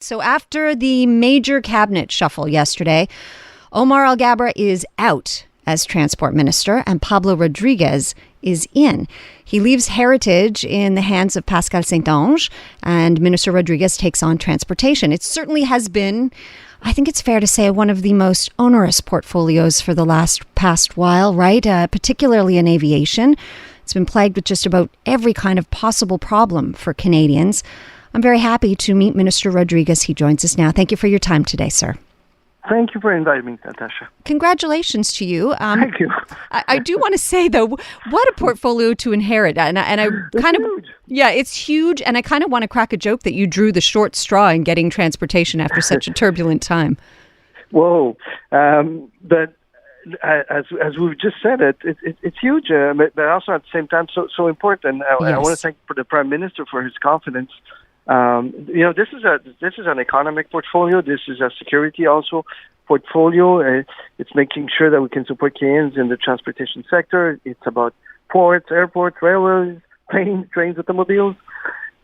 So after the major cabinet shuffle yesterday, Omar Alghabra is out as transport minister and Pablo Rodriguez is in. He leaves heritage in the hands of Pascal Saint-Onge and Minister Rodriguez takes on transportation. It certainly has been, I think it's fair to say, one of the most onerous portfolios for the past while, right? Particularly in aviation. It's been plagued with just about every kind of possible problem for Canadians. I'm very happy to meet Minister Rodriguez. He joins us now. Thank you for your time today, sir. Thank you for inviting me, Natasha. Congratulations to you. Thank you. I do want to say, though, what a portfolio to inherit. And I kind of, huge. Yeah, it's huge. And I kind of want to crack a joke that you drew the short straw in getting transportation after such a turbulent time. Whoa. But as we've just said, it's huge, but also at the same time so important. Yes. I want to thank the Prime Minister for his confidence. This is an economic portfolio. This is a security also portfolio. It's making sure that we can support Canadians in the transportation sector. It's about ports, airports, railways, planes, trains, automobiles.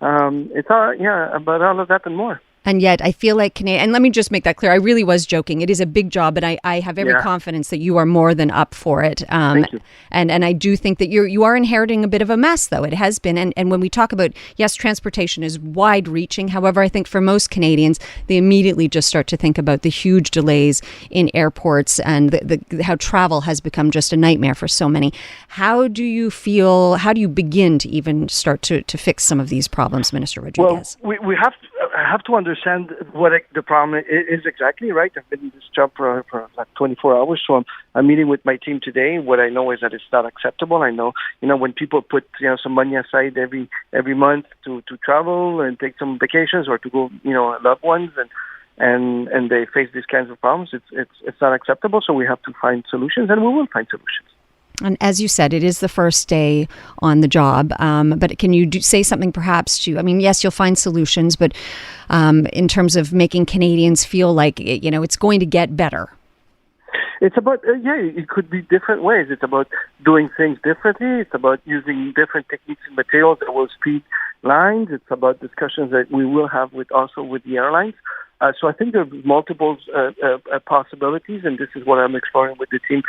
It's about all of that and more. And yet I feel like and let me just make that clear, I really was joking. It is a big job, but I have every confidence that you are more than up for it. Thank you. And I do think that you are inheriting a bit of a mess, though. It has been. And when we talk about, yes, transportation is wide-reaching. However, I think for most Canadians, they immediately just start to think about the huge delays in airports and how travel has become just a nightmare for so many. How do you begin to even start to fix some of these problems, Minister Rodriguez? Well, we have to understand what the problem is exactly, right? I've been in this job for like 24 hours, so I'm meeting with my team today. What I know is that it's not acceptable. I know, when people put some money aside every month to travel and take some vacations or to go, loved ones, and they face these kinds of problems. It's not acceptable. So we have to find solutions, and we will find solutions. And as you said, it is the first day on the job. But can you say something perhaps yes, you'll find solutions, but in terms of making Canadians feel like, it's going to get better? It's about, it could be different ways. It's about doing things differently. It's about using different techniques and materials that will speed lines. It's about discussions that we will have with the airlines. So I think there are multiple possibilities, and this is what I'm exploring with the team.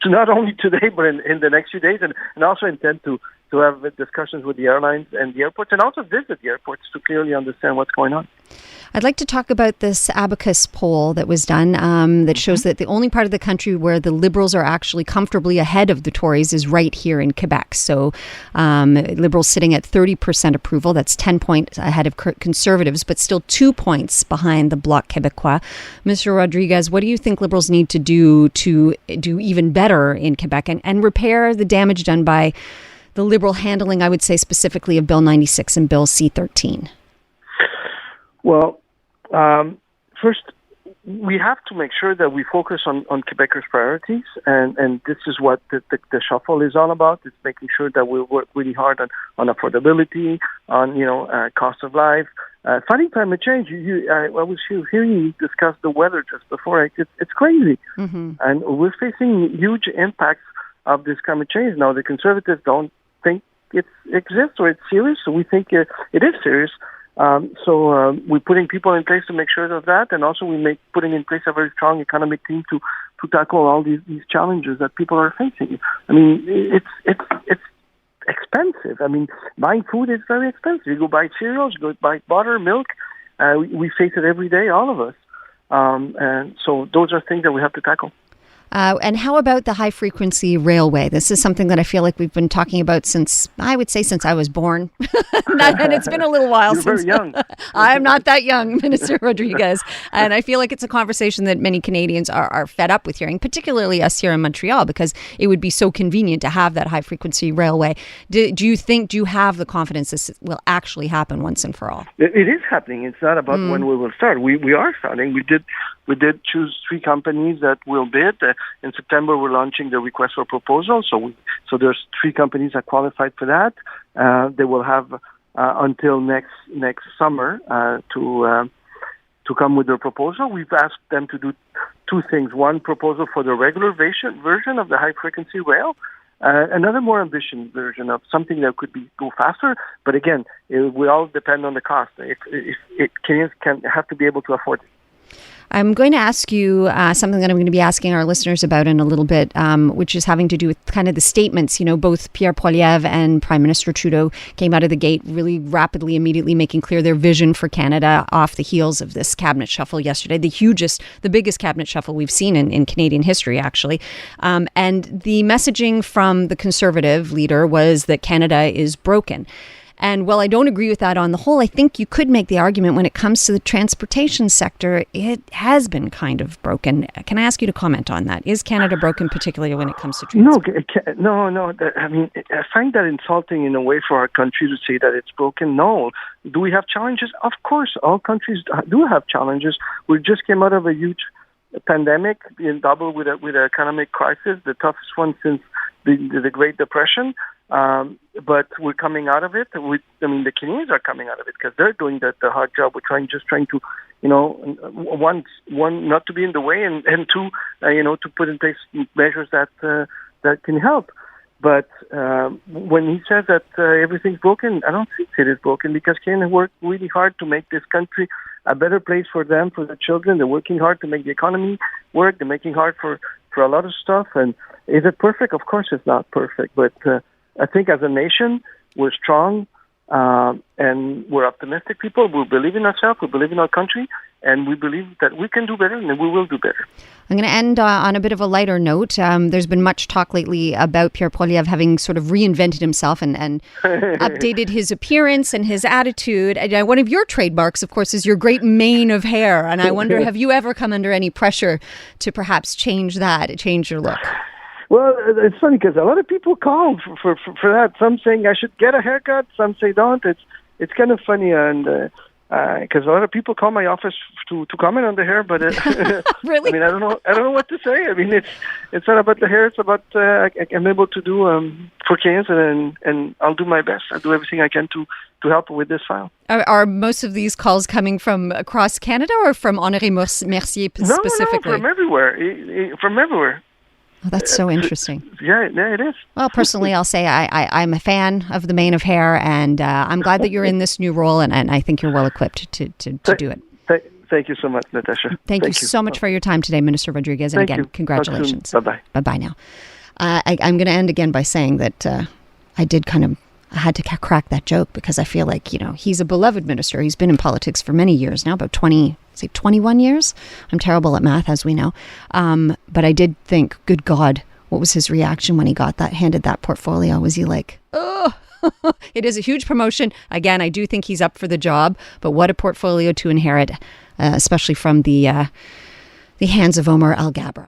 So not only today, but in the next few days, and also intend to have discussions with the airlines and the airports, and also visit the airports to clearly understand what's going on. I'd like to talk about this Abacus poll that was done that shows that the only part of the country where the Liberals are actually comfortably ahead of the Tories is right here in Quebec. So Liberals sitting at 30% approval. That's 10 points ahead of Conservatives, but still 2 points behind the Bloc Québécois. Mr. Rodriguez, what do you think Liberals need to do even better in Quebec and repair the damage done by the Liberal handling, I would say specifically, of Bill 96 and Bill C-13? Well, first, we have to make sure that we focus on Quebecers' priorities, and this is what the shuffle is all about. It's making sure that we work really hard on affordability, on cost of life, fighting climate change. I was hearing you discuss the weather just before. It's crazy, and we're facing huge impacts of this climate change. Now, the Conservatives don't think it exists or it's serious, so we think it is serious. So we're putting people in place to make sure of that, and also putting in place a very strong economic team to tackle all these challenges that people are facing. I mean, it's expensive. I mean, buying food is very expensive. You go buy cereals, you go buy butter, milk. We face it every day, all of us. And so those are things that we have to tackle. And how about the high-frequency railway? This is something that I feel like we've been talking about since I was born. And it's been a little while You're since. very young. I'm not that young, Minister Rodriguez. And I feel like it's a conversation that many Canadians are fed up with hearing, particularly us here in Montreal, because it would be so convenient to have that high-frequency railway. Do you have the confidence this will actually happen once and for all? It is happening. It's not about when we will start. We are starting. We did choose 3 companies that will bid. In September, we're launching the request for proposal. So there's 3 companies that qualified for that. They will have until next summer to come with their proposal. We've asked them to do 2 things. One, proposal for the regular version of the high-frequency rail, another more ambitious version of something that could go faster. But again, it will all depend on the cost. If Kenyans have to be able to afford it. I'm going to ask you something that I'm going to be asking our listeners about in a little bit, which is having to do with kind of the statements. You know, both Pierre Poilievre and Prime Minister Trudeau came out of the gate really rapidly, immediately making clear their vision for Canada off the heels of this cabinet shuffle yesterday, the biggest cabinet shuffle we've seen in Canadian history, actually. And the messaging from the Conservative leader was that Canada is broken. And while I don't agree with that on the whole, I think you could make the argument when it comes to the transportation sector, it has been kind of broken. Can I ask you to comment on that? Is Canada broken, particularly when it comes to transport? No. I mean, I find that insulting in a way for our country to say that it's broken. No. Do we have challenges? Of course, all countries do have challenges. We just came out of a huge pandemic, double with an economic crisis, the toughest one since the Great Depression. But we're coming out of it. The Canadians are coming out of it because they're doing the hard job. We're just trying to, one, not to be in the way, and two, to put in place measures that can help. But when he says that everything's broken, I don't think it is broken because Canada worked really hard to make this country a better place for them, for their children. They're working hard to make the economy work. They're making hard for a lot of stuff. And is it perfect? Of course it's not perfect. But I think as a nation, we're strong and we're optimistic people. We believe in ourselves. We believe in our country. And we believe that we can do better and we will do better. I'm going to end on a bit of a lighter note. There's been much talk lately about Pierre Poilievre having sort of reinvented himself and updated his appearance and his attitude. And one of your trademarks, of course, is your great mane of hair. And I wonder, have you ever come under any pressure to perhaps change your look? Well, it's funny because a lot of people call for that. Some saying I should get a haircut. Some say don't. It's kind of funny and because a lot of people call my office to comment on the hair, but really, I mean, I don't know what to say. I mean, it's not about the hair. It's about I'm able to do for Canadians, and I'll do my best. I'll do everything I can to help with this file. Are most of these calls coming from across Canada or from Honoré Mercier specifically? No, from everywhere. From everywhere. Oh, that's so interesting. Yeah, it is. Well, personally, I'll say I'm a fan of the mane of hair, and I'm glad that you're in this new role, and I think you're well equipped to do it. Thank you so much, Natasha. Thank you so much for your time today, Minister Rodriguez. And again, congratulations. Bye-bye. Bye-bye now. I'm going to end again by saying that I had to crack that joke because I feel like, he's a beloved minister. He's been in politics for many years now, about 21 years. I'm terrible at math, as we know. But I did think, good God, what was his reaction when he handed that portfolio? Was he like, oh, it is a huge promotion. Again, I do think he's up for the job, but what a portfolio to inherit, especially from the hands of Omar Al Gabra.